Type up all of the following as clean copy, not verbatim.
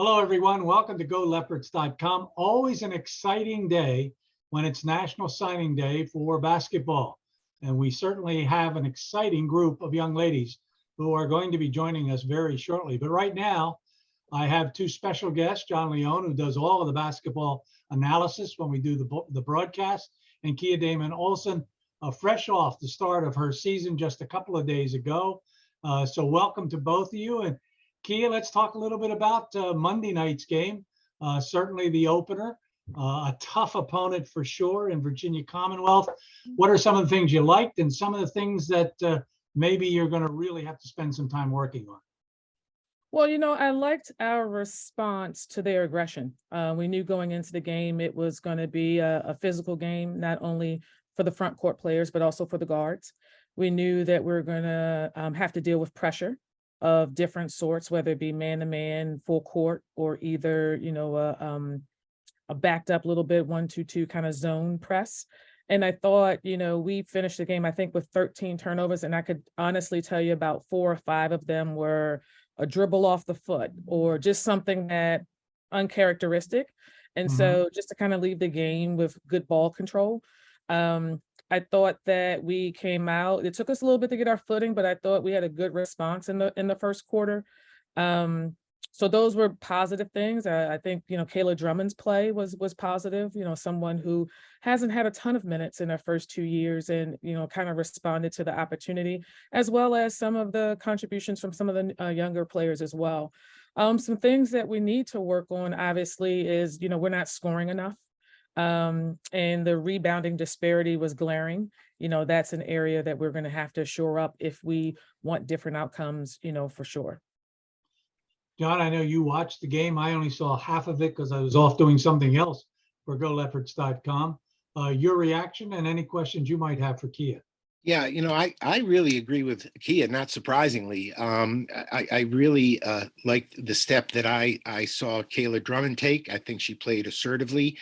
Hello, everyone. Welcome to GoLeopards.com. Always an exciting day when it's National Signing Day for basketball. And we certainly have an exciting group of young ladies who are going to be joining us very shortly. But right now, I have two special guests, John Leone, who does all of the basketball analysis when we do the broadcast, and Kia Damon-Olson, fresh off the start of her season just a couple of days ago. So welcome to both of you. And Kia, let's talk a little bit about Monday night's game. Certainly the opener, a tough opponent for sure in Virginia Commonwealth. What are some of the things you liked and some of the things that maybe you're going to really have to spend some time working on? Well, I liked our response to their aggression. We knew going into the game it was going to be a physical game, not only for the front court players, but also for the guards. We knew that we were going to have to deal with pressure of different sorts, whether it be man-to-man, full court, or either, a backed up little bit 1-2-2 kind of zone press. And I thought, we finished the game, I think, with 13 turnovers, and I could honestly tell you about 4 or 5 of them were a dribble off the foot or just something that uncharacteristic. And so just to kind of leave the game with good ball control. I thought that we came out, it took us a little bit to get our footing, but I thought we had a good response in the first quarter. So those were positive things. I think, Kayla Drummond's play was positive, someone who hasn't had a ton of minutes in her first 2 years and, kind of responded to the opportunity, as well as some of the contributions from some of the younger players as well. Some things that we need to work on, obviously, is, we're not scoring enough. And the rebounding disparity was glaring. That's an area that we're going to have to shore up if we want different outcomes, for sure. John, I know you watched the game. I only saw half of it because I was off doing something else for GoLeopards.com. Your reaction and any questions you might have for Kia. Yeah, I really agree with Kia, not surprisingly. I really liked the step that I saw Kayla Drummond take. I think she played assertively.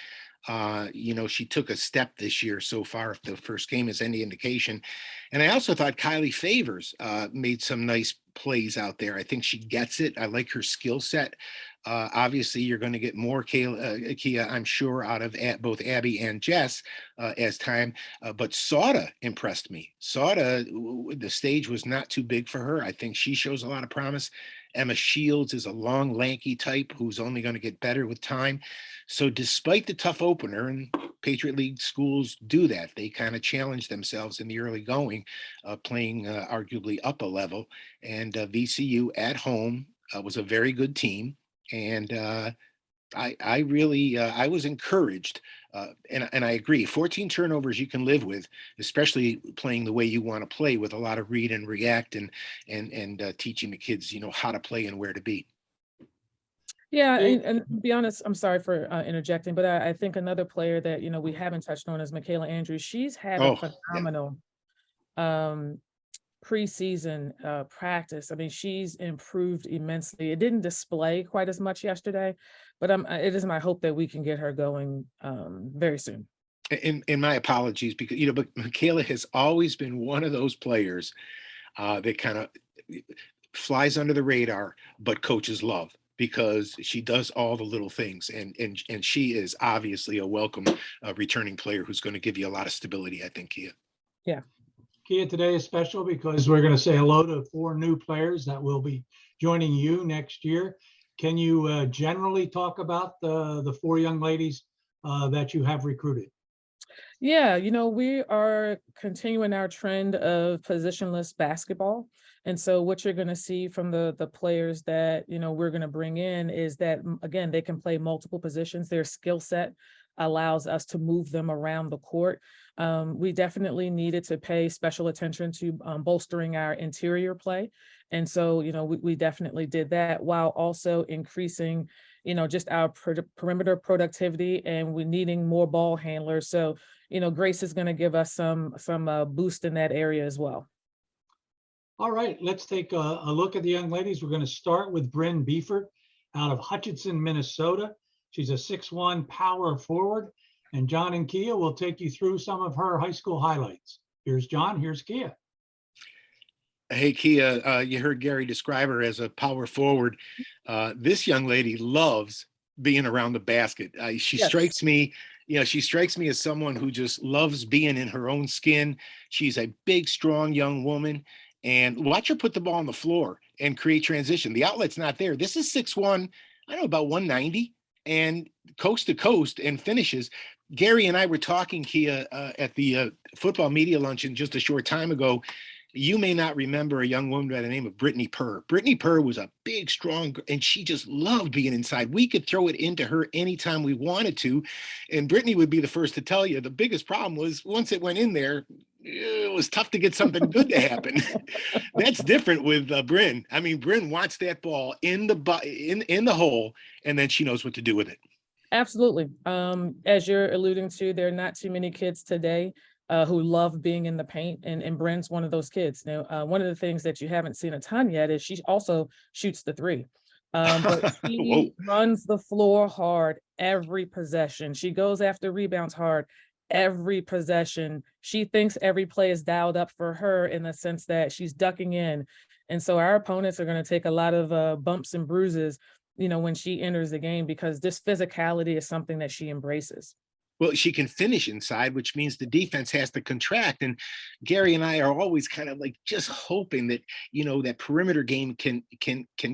She took a step this year so far, if the first game is any indication. And I also thought Kylie Favors made some nice plays out there. I think she gets it. I like her skill set. Obviously, you're going to get more Kia, I'm sure, out of both Abby and Jess as time. But Sauda impressed me. Sauda, the stage was not too big for her. I think she shows a lot of promise. Emma Shields is a long, lanky type who's only going to get better with time. So despite the tough opener, and Patriot League schools do that, they kind of challenge themselves in the early going, playing arguably up a level. And VCU at home was a very good team. And I really was encouraged, and I agree. 14 turnovers you can live with, especially playing the way you want to play with a lot of read and react and teaching the kids, how to play and where to be. Yeah, and to be honest, I'm sorry for interjecting, but I think another player that we haven't touched on is Michaela Andrews. She's had a phenomenal preseason practice. I mean, she's improved immensely. It didn't display quite as much yesterday, but it is my hope that we can get her going very soon. In my apologies, because but Michaela has always been one of those players that kind of flies under the radar, but coaches love, because she does all the little things, and she is obviously a welcome returning player who's going to give you a lot of stability, I think, Kia. Yeah. Kia, today is special because we're going to say hello to 4 new players that will be joining you next year. Can you generally talk about the 4 young ladies that you have recruited? Yeah, we are continuing our trend of positionless basketball. And so what you're going to see from the players that, we're going to bring in is that, again, they can play multiple positions. Their skill set allows us to move them around the court. We definitely needed to pay special attention to bolstering our interior play. And so, we definitely did that while also increasing, just our perimeter productivity, and we're needing more ball handlers. So, Grace is going to give us some boost in that area as well. All right, let's take a look at the young ladies. We're going to start with Bryn Beefert out of Hutchinson, Minnesota. She's a 6'1" power forward. And John and Kia will take you through some of her high school highlights. Here's John, here's Kia. Hey, Kia, you heard Gary describe her as a power forward. This young lady loves being around the basket. She Yes. strikes me, she strikes me as someone who just loves being in her own skin. She's a big, strong young woman. And watch her put the ball on the floor and create transition. The outlet's not there. This is 6'1", I don't know, about 190 and coast to coast and finishes. Gary and I were talking, Kia, at the football media luncheon just a short time ago. You may not remember a young woman by the name of Brittany Purr. Brittany Purr was a big, strong, and she just loved being inside. We could throw it into her anytime we wanted to. And Brittany would be the first to tell you the biggest problem was once it went in there, it was tough to get something good to happen. That's different with Bryn. I mean, Bryn wants that ball in the hole, and then she knows what to do with it. Absolutely. As you're alluding to, there are not too many kids today who love being in the paint, and Bryn's one of those kids. Now, one of the things that you haven't seen a ton yet is she also shoots the three. But she runs the floor hard every possession. She goes after rebounds hard every possession. She thinks every play is dialed up for her in the sense that she's ducking in. And so our opponents are going to take a lot of bumps and bruises, when she enters the game, because this physicality is something that she embraces. Well, she can finish inside, which means the defense has to contract. And Gary and I are always kind of like just hoping that, that perimeter game can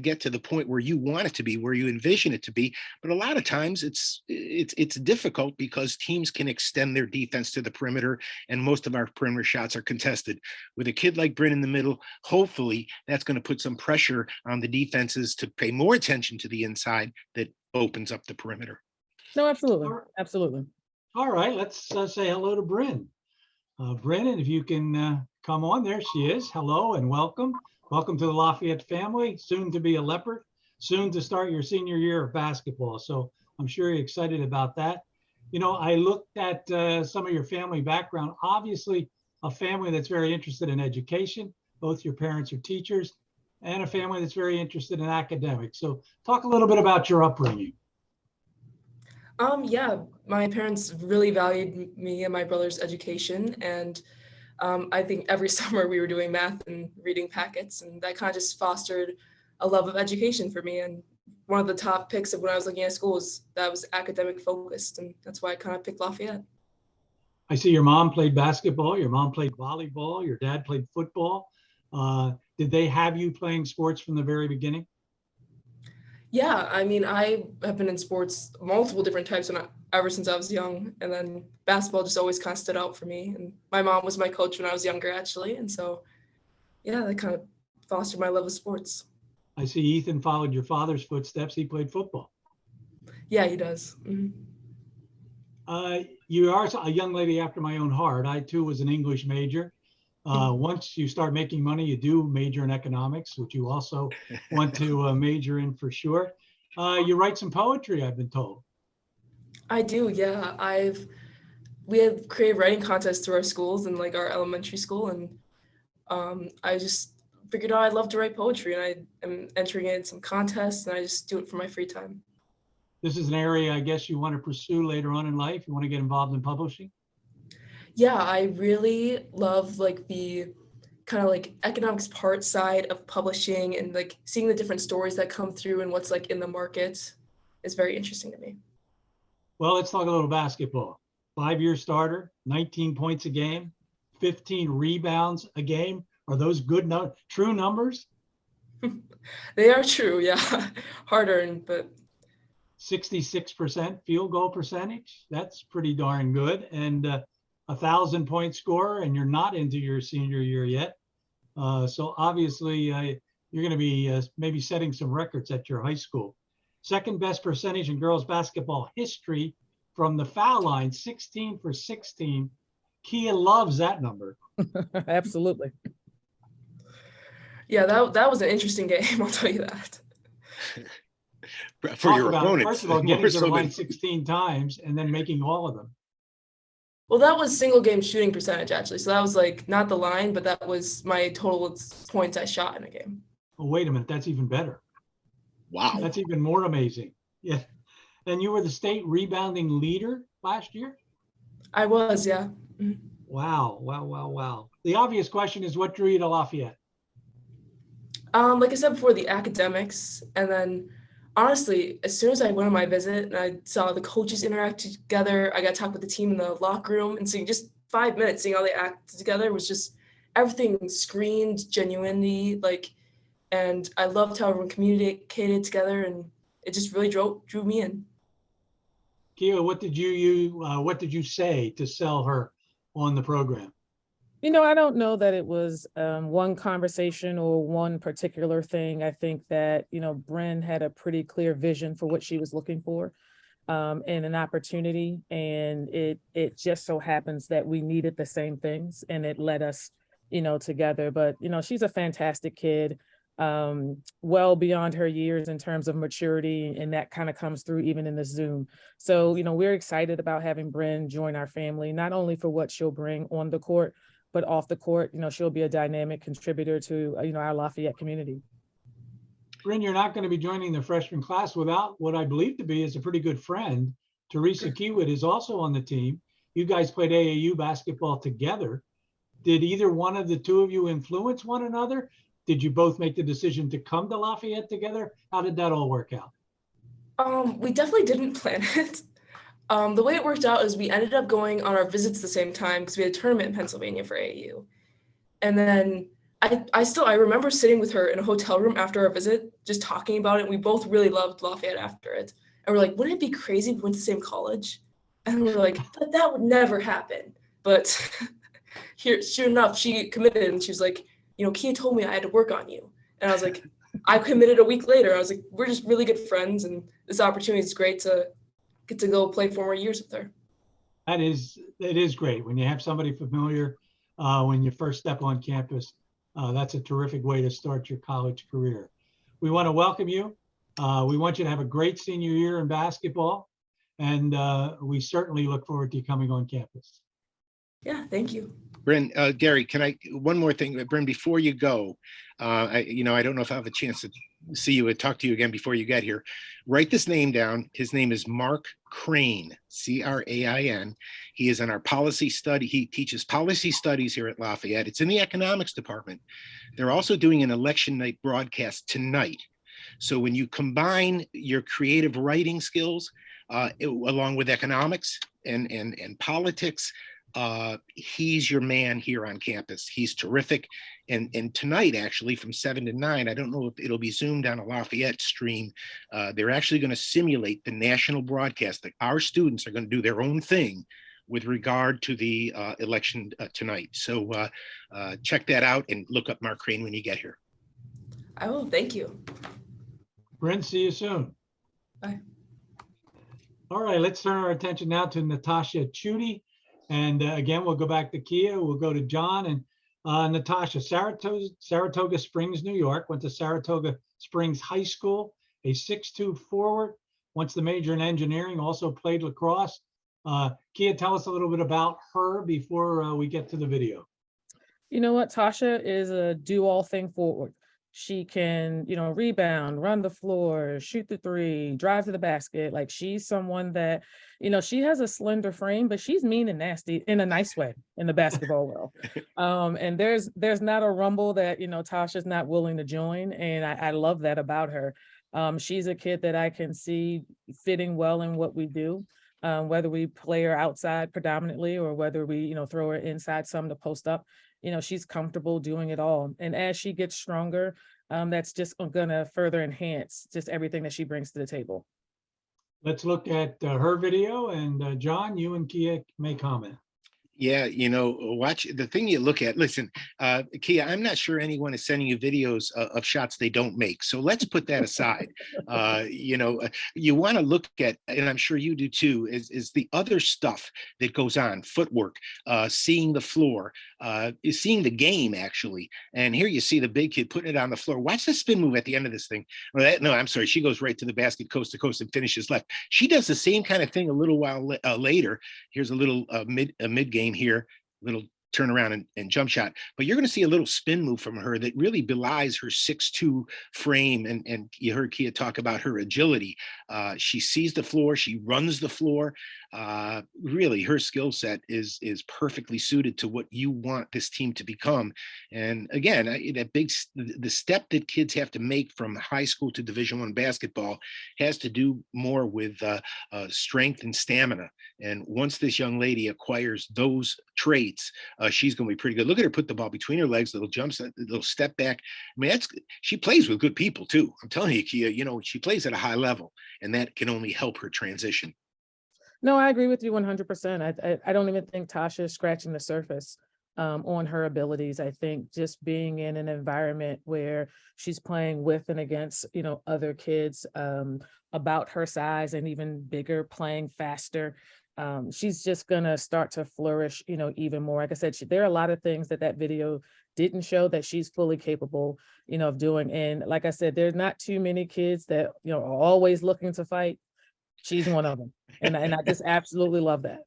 get to the point where you want it to be, where you envision it to be. But a lot of times it's difficult because teams can extend their defense to the perimeter, and most of our perimeter shots are contested. With a kid like Bryn in the middle, hopefully that's going to put some pressure on the defenses to pay more attention to the inside that opens up the perimeter. No, absolutely. Absolutely. All right, let's say hello to Bryn. Bryn, if you can come on, there she is. Hello and welcome. Welcome to the Lafayette family, soon to be a Leopard, soon to start your senior year of basketball. So I'm sure you're excited about that. I looked at some of your family background, obviously a family that's very interested in education. Both your parents are teachers, and a family that's very interested in academics. So talk a little bit about your upbringing. Yeah, my parents really valued me and my brother's education, and I think every summer we were doing math and reading packets, and that kind of just fostered a love of education for me. And one of the top picks of when I was looking at schools, that was academic focused, and that's why I kind of picked Lafayette. I see your mom played basketball, your mom played volleyball, your dad played football. Did they have you playing sports from the very beginning? Yeah, I mean, I have been in sports, multiple different types ever since I was young. And then basketball just always kind of stood out for me. And my mom was my coach when I was younger, actually. And so, yeah, that kind of fostered my love of sports. I see Ethan followed your father's footsteps. He played football. Yeah, he does. Mm-hmm. You are a young lady after my own heart. I, too, was an English major. Once you start making money, you do major in economics, which you also want to major in for sure. You write some poetry, I've been told. I do, yeah. We have creative writing contests through our schools and like our elementary school, and I just figured out I'd love to write poetry, and I am entering in some contests, and I just do it for my free time. This is an area I guess you want to pursue later on in life. You want to get involved in publishing? Yeah, I really love like the kind of like economics part side of publishing, and like seeing the different stories that come through and what's like in the market is very interesting to me. Well, let's talk a little basketball. 5-year starter, 19 points a game, 15 rebounds a game. Are those good, true numbers? They are true, yeah. Hard earned, but 66% field goal percentage. That's pretty darn good. And 1,000-point scorer, and you're not into your senior year yet. So obviously you're going to be maybe setting some records at your high school. Second best percentage in girls basketball history from the foul line, 16 for 16. Kia loves that number. Absolutely. Yeah, that was an interesting game, I'll tell you that. For your opponents. First of all, getting to the line 16 times and then making all of them. Well, that was single game shooting percentage, actually. So that was like not the line, but that was my total points I shot in a game. Oh, wait a minute. That's even better. Wow. That's even more amazing. Yeah. And you were the state rebounding leader last year? I was, yeah. Wow. Wow. Wow. Wow. The obvious question is, what drew you to Lafayette? Like I said before, the academics, and then honestly, as soon as I went on my visit and I saw the coaches interact together, I got to talk with the team in the locker room and seeing just 5 minutes, seeing how they act together was just everything screamed genuinely, like, and I loved how everyone communicated together, and it just really drew me in. Kia, what did you say to sell her on the program? I don't know that it was one conversation or one particular thing. I think that, Bryn had a pretty clear vision for what she was looking for and an opportunity. And it just so happens that we needed the same things and it led us, together. But, she's a fantastic kid, well beyond her years in terms of maturity. And that kind of comes through even in the Zoom. So, we're excited about having Bryn join our family, not only for what she'll bring on the court, but off the court, she'll be a dynamic contributor to, our Lafayette community. Bryn, you're not going to be joining the freshman class without what I believe to be is a pretty good friend. Teresa Kiewit is also on the team. You guys played AAU basketball together. Did either one of the two of you influence one another? Did you both make the decision to come to Lafayette together? How did that all work out? We definitely didn't plan it. The way it worked out is we ended up going on our visits at the same time because we had a tournament in Pennsylvania for AAU. And then I remember sitting with her in a hotel room after our visit, just talking about it. We both really loved Lafayette after it. And we're like, wouldn't it be crazy if we went to the same college? And we're like, but that would never happen. But sure enough, she committed and she was like, Kia told me I had to work on you. And I was like, I committed a week later. I was like, we're just really good friends. And this opportunity is great to get to go play 4 more years with her. It is great when you have somebody familiar when you first step on campus. That's a terrific way to start your college career. We want to welcome you. We want you to have a great senior year in basketball, and we certainly look forward to you coming on campus. Yeah, thank you. Bryn, Gary, one more thing, Bryn, before you go, I don't know if I have a chance to see you and talk to you again before you get here. Write this name down. His name is Mark Crane, C-R-A-I-N. He is in our policy study. He teaches policy studies here at Lafayette. It's in the economics department. They're also doing an election night broadcast tonight. So when you combine your creative writing skills along with economics and politics, he's your man here on campus. He's terrific. And tonight, actually, from 7 to 9, I don't know if it'll be zoomed on a Lafayette stream. They're actually going to simulate the national broadcast. That our students are going to do their own thing with regard to the election tonight. So check that out and look up Mark Crane when you get here. I will. Thank you. Bryn, see you soon. Bye. All right, let's turn our attention now to Natasha Tuney. And again, we'll go back to Kia. We'll go to John and Natasha. Saratoga Springs, New York. Went to Saratoga Springs High School. A 6'2" forward. Wants the major in engineering. Also played lacrosse. Kia, tell us a little bit about her before we get to the video. You know what? Tasha is a do-all-thing forward. She can, rebound, run the floor, shoot the three, drive to the basket. Like, she's someone that, she has a slender frame, but she's mean and nasty in a nice way in the basketball world. And there's not a rumble that, Tasha's not willing to join. And I love that about her. She's a kid that I can see fitting well in what we do, whether we play her outside predominantly or whether we, throw her inside some to post up. She's comfortable doing it all. And as she gets stronger, that's just going to further enhance just everything that she brings to the table. Let's look at her video, and John, you and Kia may comment. Yeah, watch the thing you look at. Listen, Kia, I'm not sure anyone is sending you videos of shots they don't make. So let's put that aside. You want to look at, and I'm sure you do too, is the other stuff that goes on, footwork, seeing the floor, seeing the game actually. And here you see the big kid putting it on the floor. Watch the spin move at the end of this thing. No, I'm sorry. She goes right to the basket, coast to coast, and finishes left. She does the same kind of thing a little while later. Here's a little mid game here, little turnaround and jump shot, but you're going to see a little spin move from her that really belies her 6'2" frame. And you heard Kia talk about her agility. She sees the floor, she runs the floor. really her skill set is perfectly suited to what you want this team to become. And again, the step that kids have to make from high school to Division I basketball has to do more with strength and stamina. And once this young lady acquires those traits, she's going to be pretty good. Look at her put the ball between her legs, little jumps, little step back. I mean, she plays with good people too. I'm telling you, Kia, she plays at a high level, and that can only help her transition. No, I agree with you 100%. I don't even think Tasha is scratching the surface on her abilities. I think just being in an environment where she's playing with and against, other kids about her size and even bigger, playing faster, she's just gonna start to flourish, even more. Like I said, there are a lot of things that video didn't show that she's fully capable, of doing. And like I said, there's not too many kids that, are always looking to fight. She's one of them. And I just absolutely love that.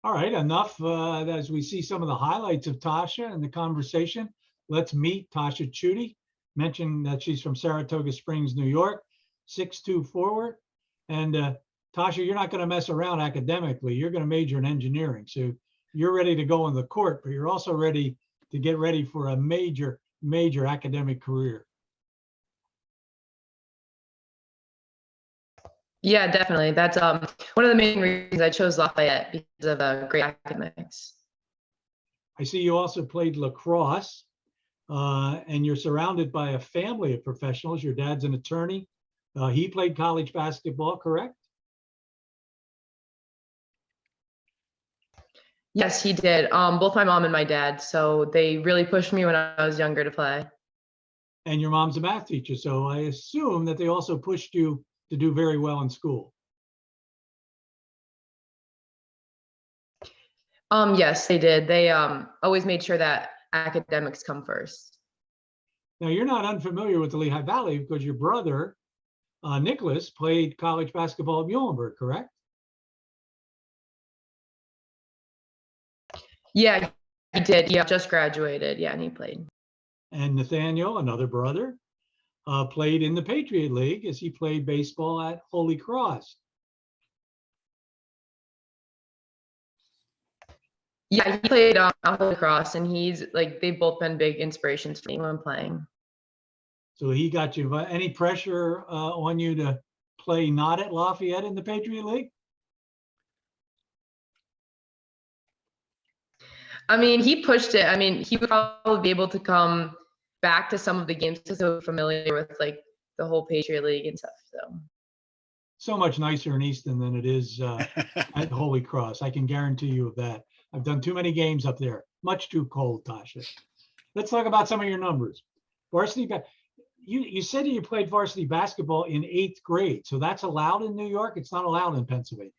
All right, enough as we see some of the highlights of Tasha in the conversation. Let's meet Tasha Tuney. Mentioned that she's from Saratoga Springs, New York, 6'2" forward. And Tasha, you're not going to mess around academically. You're going to major in engineering. So you're ready to go on the court, but you're also ready to get ready for a major academic career. Yeah, definitely. That's one of the main reasons I chose Lafayette, because of great academics. I see you also played lacrosse, and you're surrounded by a family of professionals. Your dad's an attorney. He played college basketball, correct? Yes, he did. Both my mom and my dad. So they really pushed me when I was younger to play. And your mom's a math teacher, so I assume that they also pushed you to do very well in school. Yes, they did. They always made sure that academics come first. Now, you're not unfamiliar with the Lehigh Valley because your brother, Nicholas, played college basketball at Muhlenberg, correct? Yeah, he did. He just graduated. Yeah, and he played. And Nathaniel, another brother, played in the Patriot League as he played baseball at Holy Cross. Yeah, he played at Holy Cross, and they've both been big inspirations for me when playing. So he got you. Any pressure on you to play not at Lafayette in the Patriot League? I mean, he pushed it. I mean, he would probably be able to come back to some of the games because they're familiar with the whole Patriot League and stuff. So much nicer in Easton than it is at Holy Cross. I can guarantee you of that. I've done too many games up there. Much too cold, Tasha. Let's talk about some of your numbers. Varsity, you said you played varsity basketball in 8th grade. So that's allowed in New York. It's not allowed in Pennsylvania.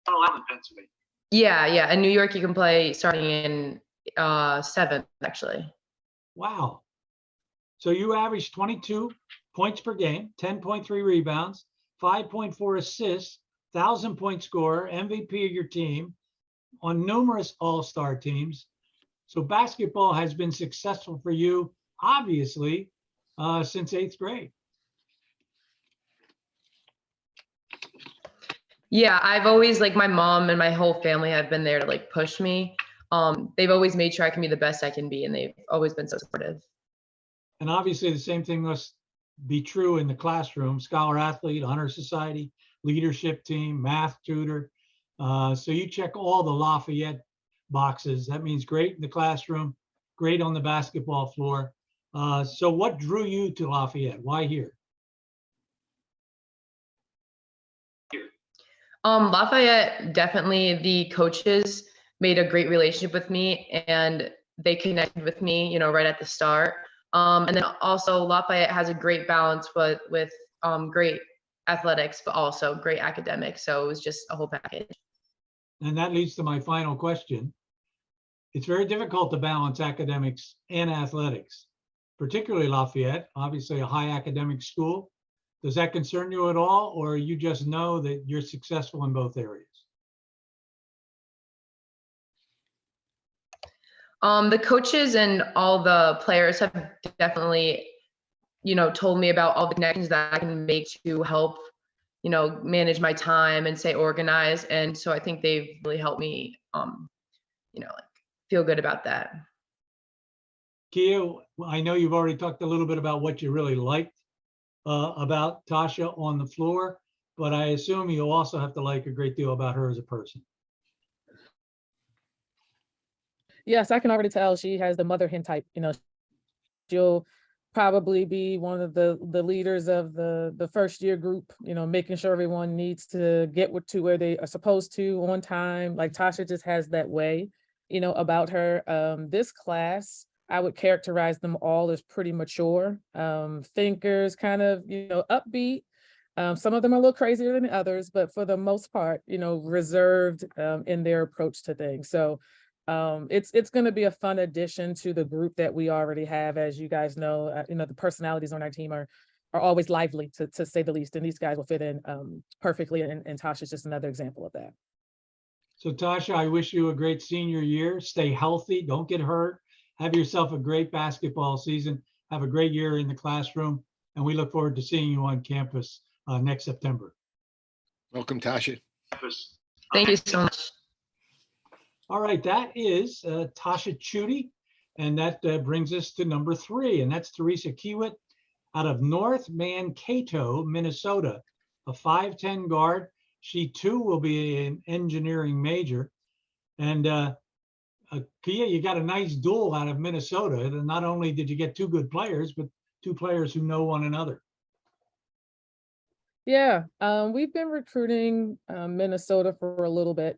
Not allowed in Pennsylvania. Yeah. In New York, you can play starting in 7th, actually. Wow. So you averaged 22 points per game, 10.3 rebounds, 5.4 assists, 1,000-point scorer, MVP of your team on numerous all-star teams. So basketball has been successful for you, obviously, since 8th grade. Yeah, I've always, my mom and my whole family have been there to push me. They've always made sure I can be the best I can be, and they've always been so supportive. And obviously the same thing must be true in the classroom: scholar athlete, honor society, leadership team, math tutor. So you check all the Lafayette boxes. That means great in the classroom, great on the basketball floor. So what drew you to Lafayette? Why here? Lafayette, definitely the coaches made a great relationship with me, and they connected with me, right at the start. And then also Lafayette has a great balance with great athletics, but also great academics. So it was just a whole package. And that leads to my final question. It's very difficult to balance academics and athletics, particularly Lafayette, obviously a high academic school. Does that concern you at all, or you just know that you're successful in both areas? The coaches and all the players have definitely, told me about all the connections that I can make to help manage my time and stay organized. And so I think they've really helped me, like feel good about that. Kia, I know you've already talked a little bit about what you really liked about Tasha on the floor, but I assume you also have to like a great deal about her as a person. Yes, I can already tell she has the mother hen type. She'll probably be one of the leaders of the first year group, making sure everyone needs to get to where they are supposed to on time. Like Tasha just has that way, about her. This class, I would characterize them all as pretty mature, thinkers, kind of, upbeat. Some of them are a little crazier than others, but for the most part, reserved in their approach to things. So it's going to be a fun addition to the group that we already have. As you guys know, the personalities on our team are always lively, to say the least, and these guys will fit in perfectly. And Tasha's just another example of that. So Tasha, I wish you a great senior year. Stay healthy, don't get hurt. Have yourself a great basketball season. Have a great year in the classroom, and we look forward to seeing you on campus next September. Welcome, Tasha. Thank you so much. All right, that is Tasha Tuney, and that brings us to number 3, and that's Teresa Kiewit out of North Mankato, Minnesota, a 5'10" guard. She too will be an engineering major. And Kia, you got a nice duel out of Minnesota. And not only did you get 2 good players, but 2 players who know one another. Yeah, we've been recruiting Minnesota for a little bit.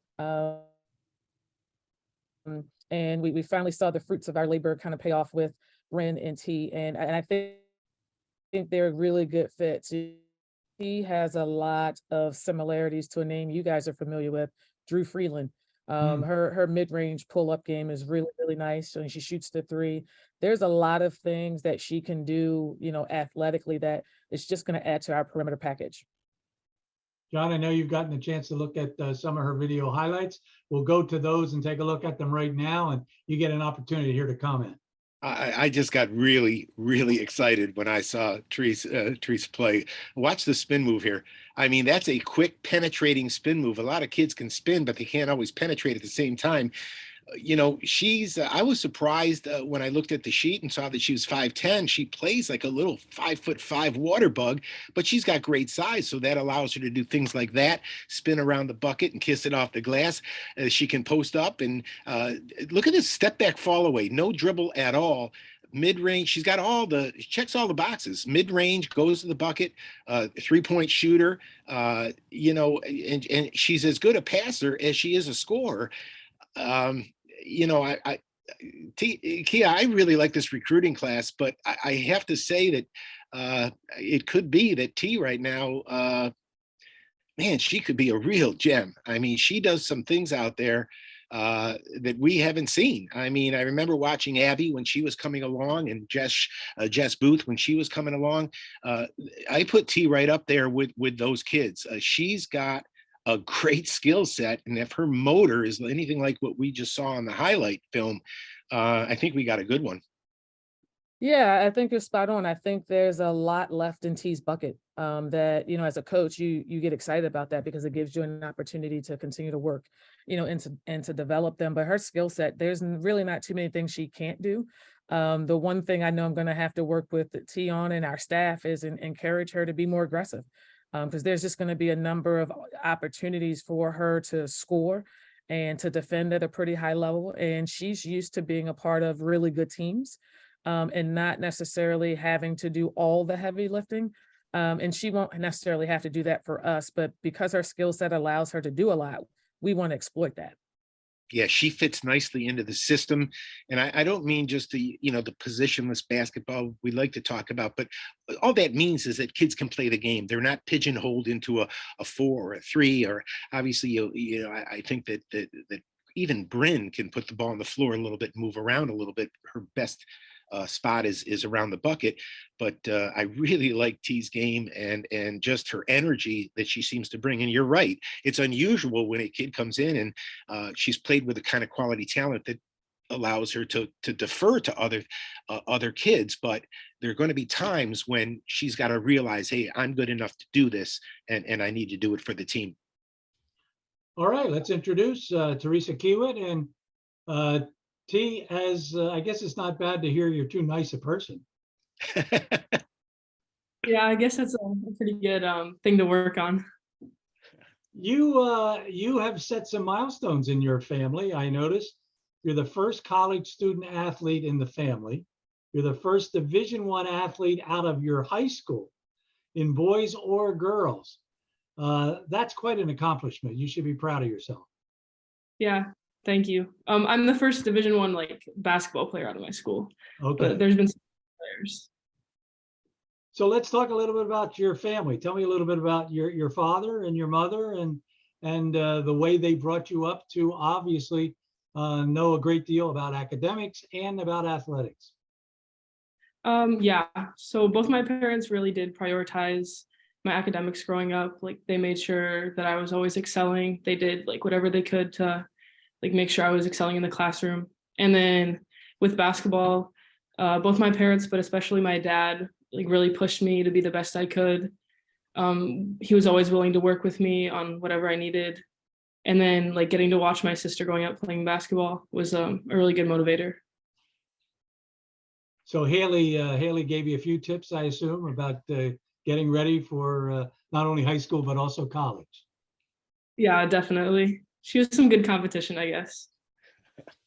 And we finally saw the fruits of our labor kind of pay off with Bryn and T. And I think they're a really good fit. He has a lot of similarities to a name you guys are familiar with, Drew Freeland. Her mid-range pull-up game is really, really nice. So she shoots the 3. There's a lot of things that she can do, athletically, that it's just going to add to our perimeter package. John, I know you've gotten a chance to look at some of her video highlights. We'll go to those and take a look at them right now, and you get an opportunity here to comment. I just got really, really excited when I saw Teresa play. Watch the spin move here. I mean, that's a quick penetrating spin move. A lot of kids can spin, but they can't always penetrate at the same time. I was surprised when I looked at the sheet and saw that she was 5'10". She plays like a little 5'5" water bug, but she's got great size. So that allows her to do things like that, spin around the bucket and kiss it off the glass. She can post up and look at this step back fall away, no dribble at all. Mid-range, she's got checks all the boxes. Mid-range, goes to the bucket, 3-point shooter, and she's as good a passer as she is a scorer. Kia, I really like this recruiting class, but I have to say that it could be that T right now, man, she could be a real gem. I mean, she does some things out there that we haven't seen. I mean, I remember watching Abby when she was coming along, and Jess Booth when she was coming along. I put T right up there with those kids. She's got a great skill set, and if her motor is anything like what we just saw on the highlight film, I think we got a good one. Yeah, I think you're spot on. I think there's a lot left in T's bucket that, as a coach, you get excited about that, because it gives you an opportunity to continue to work, and to develop them. But her skill set, there's really not too many things she can't do. The one thing I know I'm going to have to work with T on and our staff is encourage her to be more aggressive. Because there's just going to be a number of opportunities for her to score and to defend at a pretty high level. And she's used to being a part of really good teams and not necessarily having to do all the heavy lifting. And she won't necessarily have to do that for us, but because her skill set allows her to do a lot, we want to exploit that. Yeah, she fits nicely into the system. And I don't mean just the positionless basketball we like to talk about, but all that means is that kids can play the game. They're not pigeonholed into a 4 or a 3, or obviously, I think that even Bryn can put the ball on the floor a little bit, move around a little bit. Her best spot is around the bucket, but I really like T's game and just her energy that she seems to bring. And you're right, it's unusual when a kid comes in and she's played with the kind of quality talent that allows her to defer to other kids, but there are going to be times when she's got to realize, hey, I'm good enough to do this, and I need to do it for the team. All right, let's introduce Teresa Kiewit. And T, as I guess it's not bad to hear you're too nice a person. Yeah, I guess that's a pretty good thing to work on. You have set some milestones in your family. I noticed you're the first college student athlete in the family. You're the first Division I athlete out of your high school in boys or girls. That's quite an accomplishment. You should be proud of yourself. Yeah, thank you. I'm the first Division I like basketball player out of my school, Okay. but there's been some players. So let's talk a little bit about your family. Tell me a little bit about your father and your mother and the way they brought you up to obviously know a great deal about academics and about athletics. Yeah, so both my parents really did prioritize my academics growing up. Like they made sure that I was always excelling. They did like whatever they could to like make sure I was excelling in the classroom. And then with basketball, both my parents, but especially my dad, like really pushed me to be the best I could. He was always willing to work with me on whatever I needed. And then like getting to watch my sister growing up playing basketball was a really good motivator. So Haley gave you a few tips, I assume, about getting ready for not only high school, but also college. Yeah, definitely. She was some good competition, I guess.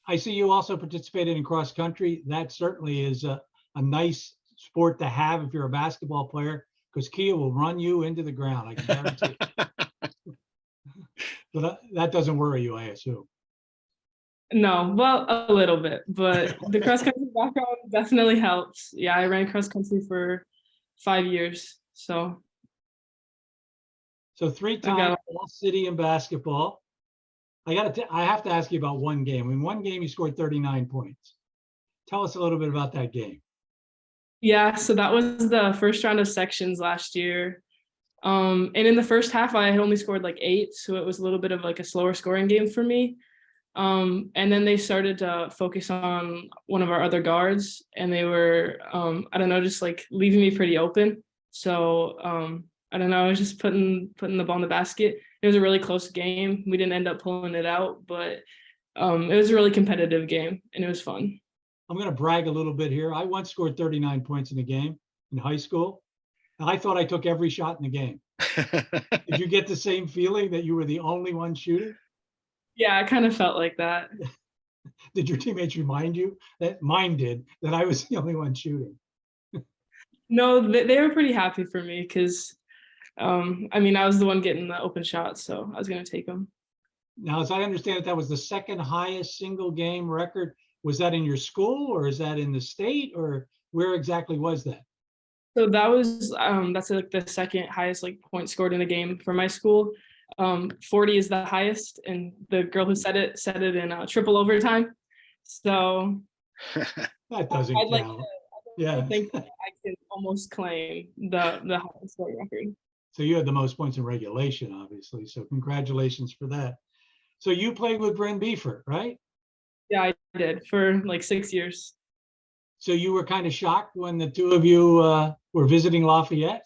I see you also participated in cross country. That certainly is a nice sport to have if you're a basketball player, because Kia will run you into the ground, I can guarantee. But that doesn't worry you, I assume. No, well, a little bit, but the cross country background definitely helps. Yeah, I ran cross country for 5 years. So three-time All-City in basketball. I have to ask you about one game. In one game, you scored 39 points. Tell us a little bit about that game. yeah, so that was the first round of sections last year. And in the first half, I had only scored like 8, so it was a little bit of like a slower scoring game for me. And then they started to focus on one of our other guards, and they were, I don't know, just like leaving me pretty open. So I don't know, I was just putting the ball in the basket. It was a really close game. We didn't end up pulling it out, but it was a really competitive game, and it was fun. I'm going to brag a little bit here. I once scored 39 points in a game in high school, and I thought I took every shot in the game. Did you get the same feeling that you were the only one shooting? Yeah, I kind of felt like that. Did your teammates remind you that mine did, that I was the only one shooting? No, they were pretty happy for me because, I mean, I was the one getting the open shots, so I was going to take them. Now, as I understand it, that was the second highest single game record. Was that in your school, or is that in the state, or where exactly was that? So that was that's like the second highest like point scored in a game for my school. 40 is the highest, and the girl who said it in triple overtime. So That doesn't I'd count. I think I can almost claim the highest scoring record. So you had the most points in regulation, obviously. So congratulations for that. So you played with Bryn Beefert, right? Yeah, I did for like 6 years. So you were kind of shocked when the two of you were visiting Lafayette?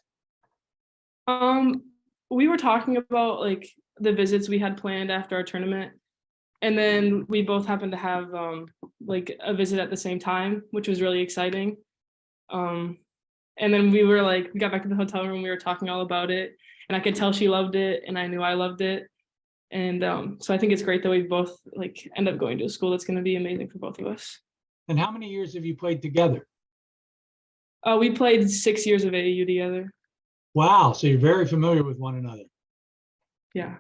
We were talking about like the visits we had planned after our tournament, and then we both happened to have like a visit at the same time, which was really exciting. And then we got back to the hotel room, we were talking all about it, and I could tell she loved it, and I knew I loved it. And so I think it's great that we both like end up going to a school that's going to be amazing for both of us. And how many years have you played together? We played 6 years of AAU together. Wow, so you're very familiar with one another. Yeah.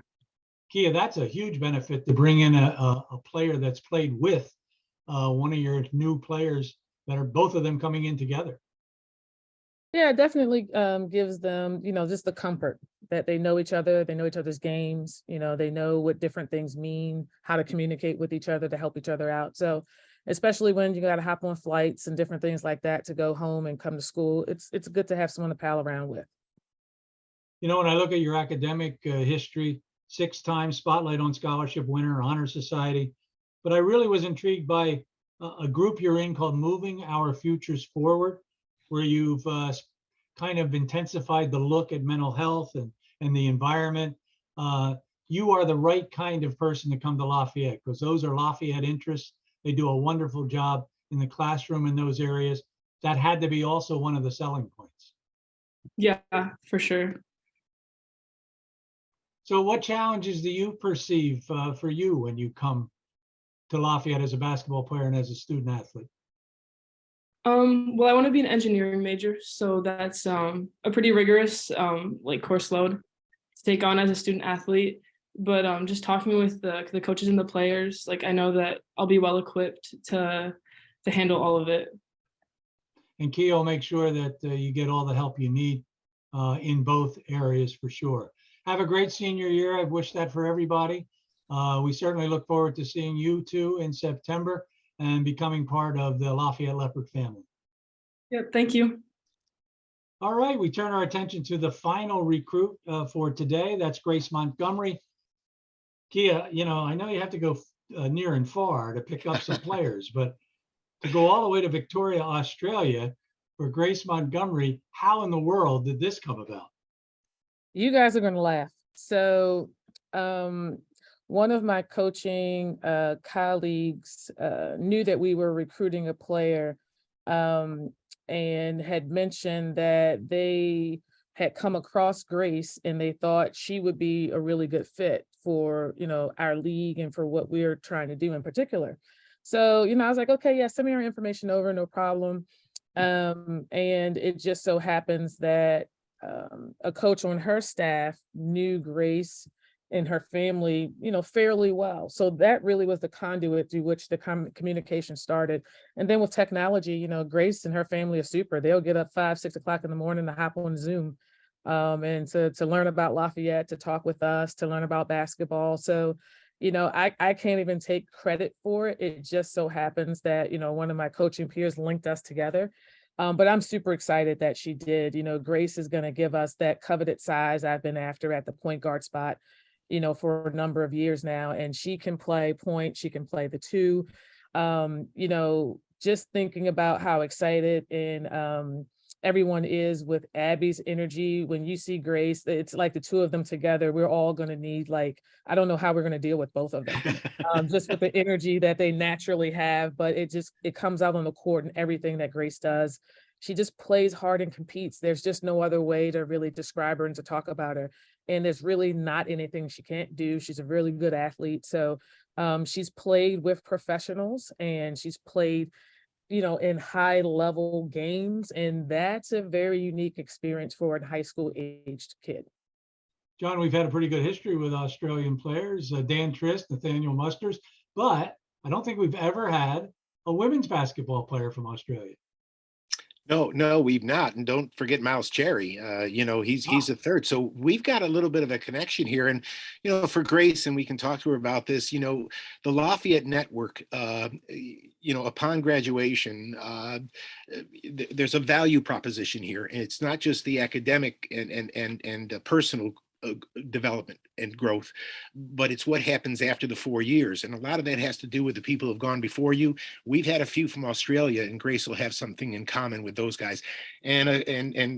Kia, that's a huge benefit to bring in a player that's played with one of your new players that are both of them coming in together. Yeah, it definitely gives them, just the comfort that they know each other, they know each other's games, they know what different things mean, how to communicate with each other to help each other out. So especially when you got to hop on flights and different things like that to go home and come to school, it's good to have someone to pal around with. When I look at your academic history, 6-time Spotlight on Scholarship winner, Honor Society, but I really was intrigued by a group you're in called Moving Our Futures Forward, where you've kind of intensified the look at mental health and the environment. You are the right kind of person to come to Lafayette, because those are Lafayette interests. They do a wonderful job in the classroom in those areas. That had to be also one of the selling points. Yeah, for sure. So what challenges do you perceive for you when you come to Lafayette as a basketball player and as a student athlete? Well, I want to be an engineering major, so that's a pretty rigorous like course load to take on as a student athlete. But just talking with the coaches and the players, like I know that I'll be well equipped to handle all of it. And Kia will make sure that you get all the help you need in both areas for sure. Have a great senior year. I wish that for everybody. We certainly look forward to seeing you two in September and becoming part of the Lafayette Leopard family. Yep, thank you. All right, we turn our attention to the final recruit for today. That's Grace Montgomery. Kia, you know, I know you have to go near and far to pick up some players, but to go all the way to Victoria, Australia for Grace Montgomery, how in the world did this come about? You guys are going to laugh. So one of my coaching colleagues knew that we were recruiting a player and had mentioned that they had come across Grace and they thought she would be a really good fit for, you know, our league and for what we're trying to do in particular. So, you know, I was like, okay, yeah, send me your information over, no problem. And it just so happens that a coach on her staff knew Grace and her family, you know, fairly well. So that really was the conduit through which the communication started. And then with technology, you know, Grace and her family are super. They'll get up 5, 6 o'clock in the morning to hop on Zoom and to learn about Lafayette, to talk with us, to learn about basketball. So, you know, I can't even take credit for it. It just so happens that, you know, one of my coaching peers linked us together. But I'm super excited that she did. You know, Grace is going to give us that coveted size I've been after at the point guard spot, you know, for a number of years now. And she can play point, she can play the two. You know, just thinking about how excited and everyone is with Abby's energy. When you see Grace, it's like the two of them together. We're all going to need, like, I don't know how we're going to deal with both of them, just with the energy that they naturally have, but it comes out on the court and everything that Grace does. She just plays hard and competes. There's just no other way to really describe her and to talk about her. And there's really not anything she can't do. She's a really good athlete. So she's played with professionals and she's played, you know, in high level games. And that's a very unique experience for a high school aged kid. John, we've had a pretty good history with Australian players, Dan Trist, Nathaniel Musters, but I don't think we've ever had a women's basketball player from Australia. No, we've not. And don't forget Miles Cherry. You know, he's a third. So we've got a little bit of a connection here. And, you know, for Grace, and we can talk to her about this, you know, the Lafayette network, you know, upon graduation, there's a value proposition here. And it's not just the academic and personal development and growth, but it's what happens after the 4 years. And a lot of that has to do with the people who've gone before you. We've had a few from Australia, and Grace will have something in common with those guys. And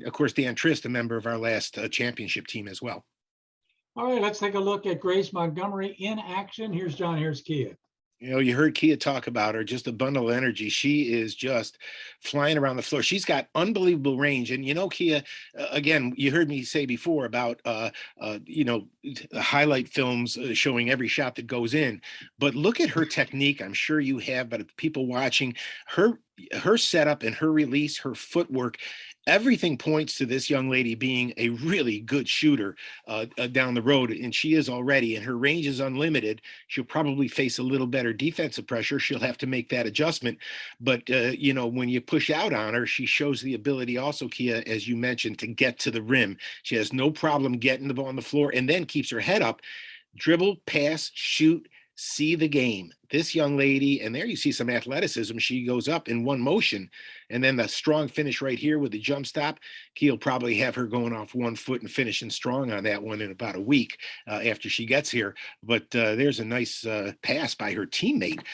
of course, Dan Trist, a member of our last championship team as well. All right, let's take a look at Grace Montgomery in action. Here's John, here's Kia. You know, you heard Kia talk about her, just a bundle of energy. She is just flying around the floor. She's got unbelievable range. And, you know, Kia, again, you heard me say before about, you know, highlight films showing every shot that goes in. But look at her technique. I'm sure you have, but people watching her setup and her release, her footwork, everything points to this young lady being a really good shooter down the road, and she is already, and her range is unlimited. She'll probably face a little better defensive pressure. She'll have to make that adjustment. But, you know, when you push out on her, she shows the ability also, Kia, as you mentioned, to get to the rim. She has no problem getting the ball on the floor and then keeps her head up, dribble, pass, shoot, see the game. This young lady, and there you see some athleticism. She goes up in one motion, and then the strong finish right here with the jump stop. Key'll probably have her going off one foot and finishing strong on that one in about a week after she gets here. But there's a nice pass by her teammate.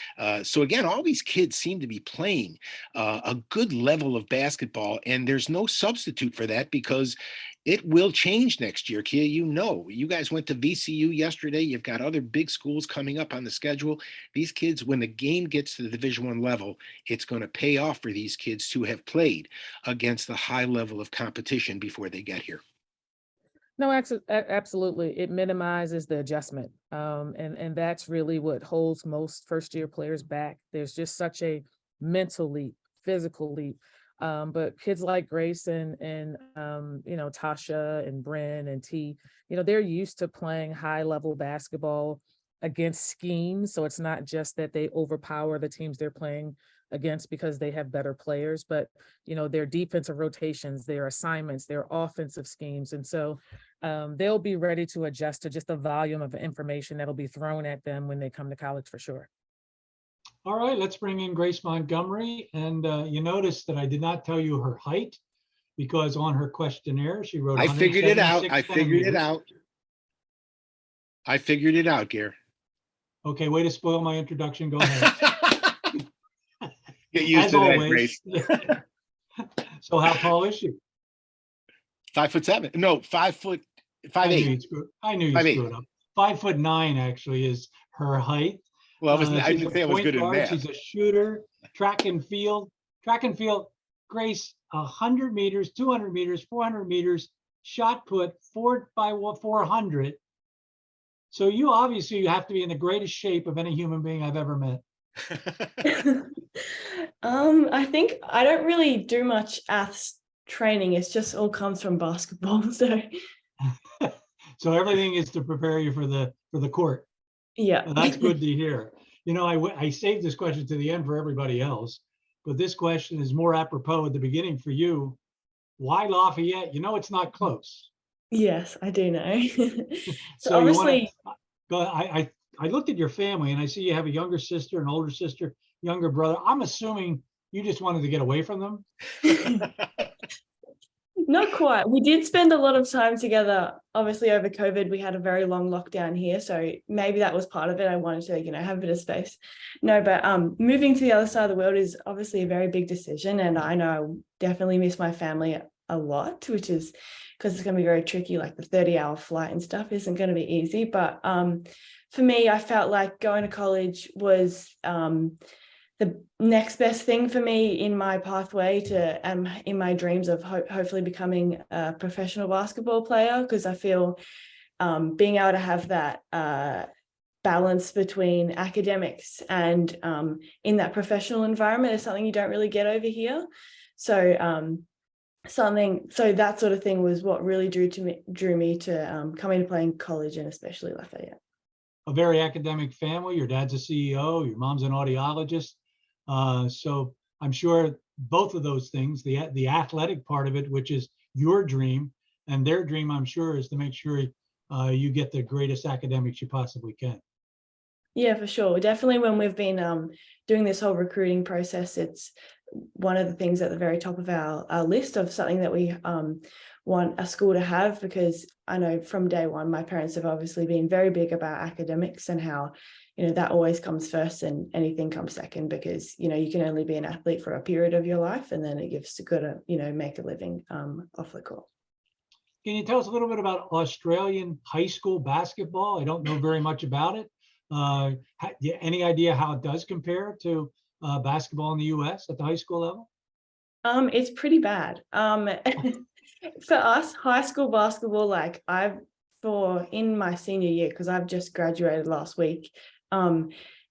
So again, all these kids seem to be playing a good level of basketball, and there's no substitute for that because it will change next year. Kia, you guys went to VCU yesterday. You've got other big schools coming up on the schedule. These kids, when the game gets to the Division I level, it's going to pay off for these kids to have played against the high level of competition before they get here. No, absolutely. It minimizes the adjustment. And that's really what holds most first-year players back. There's just such a mental leap, physical leap. But kids like Grace and Tasha and Bryn and T, they're used to playing high level basketball against schemes. So it's not just that they overpower the teams they're playing against because they have better players, but their defensive rotations, their assignments, their offensive schemes. And so they'll be ready to adjust to just the volume of information that'll be thrown at them when they come to college for sure. All right, let's bring in Grace Montgomery. And you notice that I did not tell you her height because on her questionnaire, she wrote I figured it out. 176 I figured it out, Gare. Okay, way to spoil my introduction. Go ahead. Get used As to that, always. Grace. So how tall is she? 5'7". No, 5 foot, I knew 5'8". you'd 5'8". screw it up. 5'9" actually is her height. Well, I She's didn't a say I was point good in guard, math. She's a shooter, track and field. Grace, 100 meters, 200 meters, 400 meters, shot put 4x400. So you obviously have to be in the greatest shape of any human being I've ever met. I think I don't really do much aths training. It's just all comes from basketball. So So everything is to prepare you for the court. yeah. And that's good to hear. I saved this question to the end for everybody else, but this question is more apropos at the beginning for you. Why Lafayette? It's not close. Yes, I do know. So So obviously, I looked at your family and I see you have a younger sister, an older sister, younger brother. I'm assuming you just wanted to get away from them. not quite. We did spend a lot of time together. Obviously, over COVID, we had a very long lockdown here, so maybe that was part of it. I wanted to, have a bit of space. No, but moving to the other side of the world is obviously a very big decision, and I know I definitely miss my family a lot, which is because it's going to be very tricky. Like the 30-hour flight and stuff isn't going to be easy. But for me, I felt like going to college was the next best thing for me in my pathway to in my dreams of hopefully becoming a professional basketball player, because I feel being able to have that balance between academics and in that professional environment is something you don't really get over here. So that sort of thing was what really drew me to coming to play in college, and especially Lafayette. A very academic family. Your dad's a CEO, your mom's an audiologist. So I'm sure both of those things, the athletic part of it, which is your dream, and their dream, I'm sure, is to make sure you get the greatest academics you possibly can. Yeah, for sure. Definitely when we've been doing this whole recruiting process, it's one of the things at the very top of our list of something that we want a school to have, because I know from day one, my parents have obviously been very big about academics and how, that always comes first and anything comes second, because, you can only be an athlete for a period of your life, and then it gives to good, make a living off the court. Can you tell us a little bit about Australian high school basketball? I don't know very much about it. Any idea how it does compare to basketball in the US at the high school level? It's pretty bad. For us, high school basketball, in my senior year, because I've just graduated last week,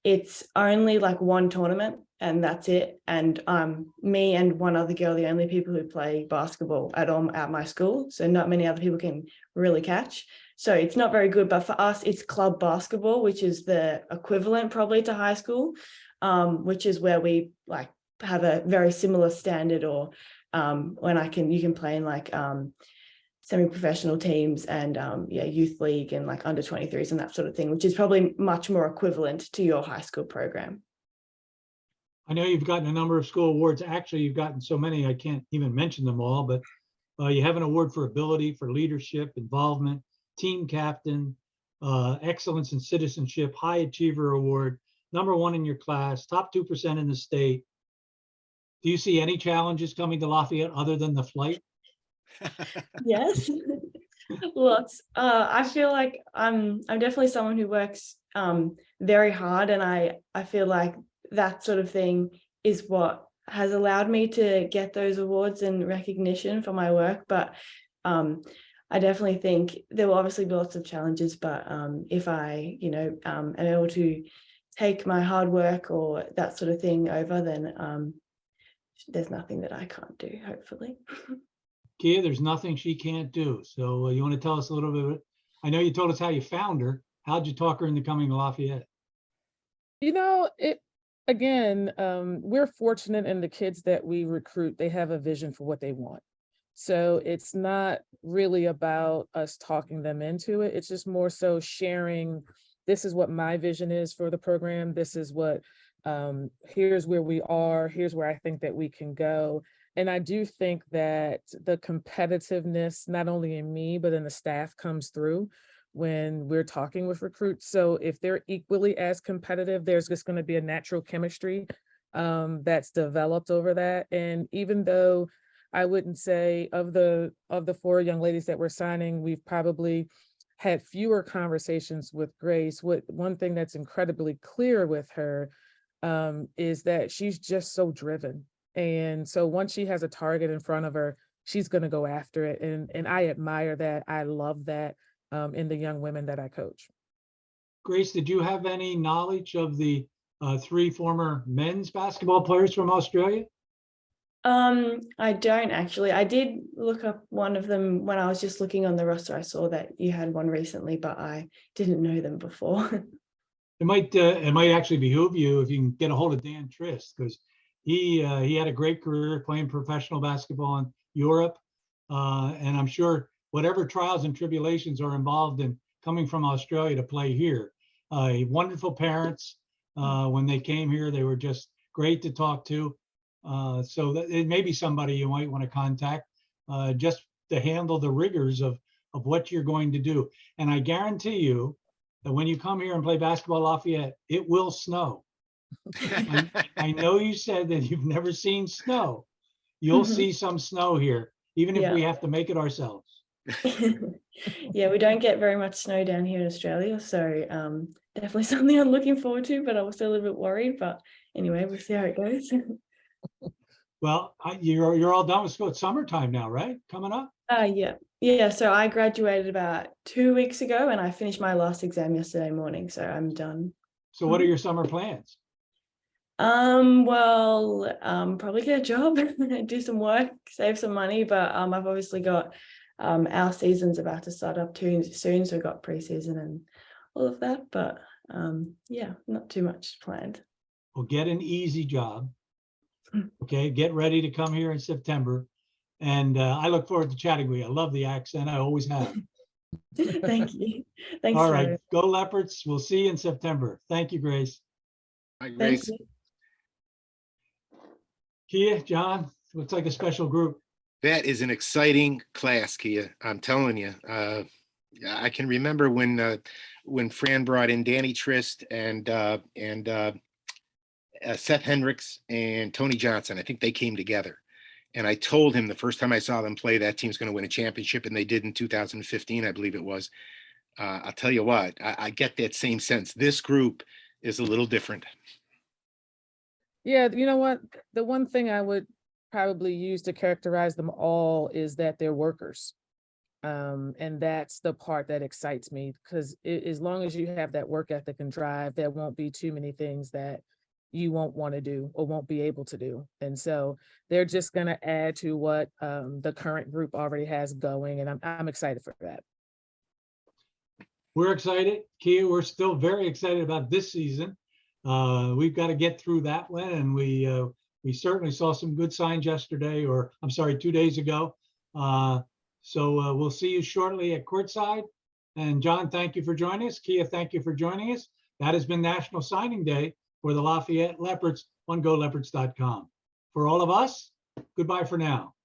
it's only like one tournament and that's it. And me and one other girl, the only people who play basketball at my school. So not many other people can really catch. So it's not very good. But for us, it's club basketball, which is the equivalent probably to high school, which is where we have a very similar standard, or when you can play in semi-professional teams and youth league and like under 23s and that sort of thing, which is probably much more equivalent to your high school program. I know you've gotten a number of school awards. Actually, you've gotten so many, I can't even mention them all, but you have an award for ability, for leadership, involvement, team captain, excellence in citizenship, high achiever award, #1 in your class, top 2% in the state. Do you see any challenges coming to Lafayette other than the flight? Yes, lots. I feel like I'm definitely someone who works very hard, and I feel like that sort of thing is what has allowed me to get those awards and recognition for my work. But I definitely think there will obviously be lots of challenges, but if I, am able to take my hard work or that sort of thing over, then there's nothing that I can't do, hopefully. Kia, there's nothing she can't do. So you want to tell us a little bit? I know you told us how you found her. How'd you talk her into coming to Lafayette? Again, we're fortunate in the kids that we recruit, they have a vision for what they want. So it's not really about us talking them into it. It's just more so sharing, this is what my vision is for the program. This is what, here's where we are. Here's where I think that we can go. And I do think that the competitiveness, not only in me, but in the staff comes through when we're talking with recruits. So if they're equally as competitive, there's just going to be a natural chemistry that's developed over that. And even though I wouldn't say of the 4 young ladies that we're signing, we've probably had fewer conversations with Grace. One thing that's incredibly clear with her is that she's just so driven. And so once she has a target in front of her, she's going to go after it. And I admire that. I love that in the young women that I coach. Grace, did you have any knowledge of the 3 former men's basketball players from Australia? I don't actually. I did look up one of them when I was just looking on the roster. I saw that you had one recently, but I didn't know them before. It might actually behoove you if you can get a hold of Dan Trist, because he had a great career playing professional basketball in Europe, and I'm sure whatever trials and tribulations are involved in coming from Australia to play here. Wonderful parents. When they came here, they were just great to talk to. So that it may be somebody you might want to contact just to handle the rigors of what you're going to do. And I guarantee you that when you come here and play basketball Lafayette, it will snow. I know you said that you've never seen snow. You'll see some snow here, even if we have to make it ourselves. Yeah, we don't get very much snow down here in Australia, so definitely something I'm looking forward to, but I'm still a little bit worried. But anyway, we'll see how it goes. Well, you're all done with school. It's summertime now, right? Coming up? Yeah. So I graduated about 2 weeks ago, and I finished my last exam yesterday morning, so I'm done. So what are your summer plans? Probably get a job, do some work, save some money, but I've obviously got our season's about to start up too soon, so we've got preseason and all of that, but not too much planned. Well, get an easy job. Okay, get ready to come here in September, and I look forward to chatting with you. I love the accent. I always have. Thank you. Thanks. All right, go Leopards. We'll see you in September. Thank you, Grace. Hi, Grace. Thank you. Kia, John, looks like a special group. That is an exciting class, Kia. I'm telling you. I can remember when Fran brought in Danny Trist and Seth Hendricks and Tony Johnson. I think they came together. And I told him the first time I saw them play, that team's going to win a championship, and they did in 2015, I believe it was. I'll tell you what, I get that same sense. This group is a little different. Yeah, you know what? The one thing I would probably use to characterize them all is that they're workers. And that's the part that excites me, because as long as you have that work ethic and drive, there won't be too many things that you won't want to do or won't be able to do. And so they're just going to add to what the current group already has going. And I'm excited for that. We're excited. Kia, we're still very excited about this season. We've got to get through that one. And we certainly saw some good signs yesterday, or I'm sorry, 2 days ago. So we'll see you shortly at courtside. And John, thank you for joining us. Kia, thank you for joining us. That has been National Signing Day for the Lafayette Leopards on GoLeopards.com. For all of us, goodbye for now.